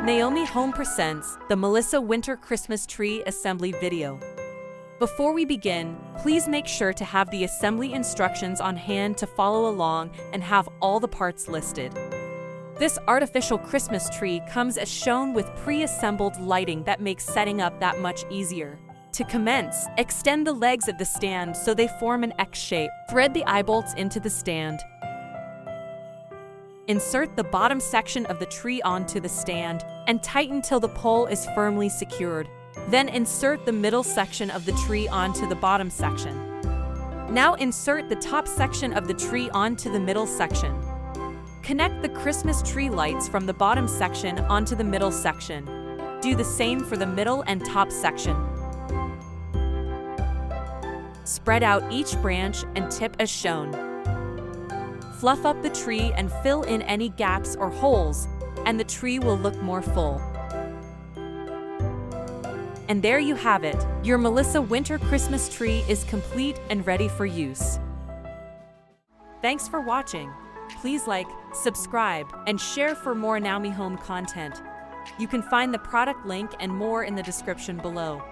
Naomi Home presents the Melissa Winter Christmas Tree Assembly video. Before we begin, please make sure to have the assembly instructions on hand to follow along and have all the parts listed. This artificial Christmas tree comes as shown with pre-assembled lighting that makes setting up that much easier. To commence, extend the legs of the stand so they form an X shape. Thread the eye bolts into the stand. Insert the bottom section of the tree onto the stand and tighten till the pole is firmly secured. Then insert the middle section of the tree onto the bottom section. Now insert the top section of the tree onto the middle section. Connect the Christmas tree lights from the bottom section onto the middle section. Do the same for the middle and top section. Spread out each branch and tip as shown. Fluff up the tree and fill in any gaps or holes, and the tree will look more full. And there you have it. Your Melissa Winter Christmas tree is complete and ready for use. Thanks for watching. Please like, subscribe, and share for more Naomi Home content. You can find the product link and more in the description below.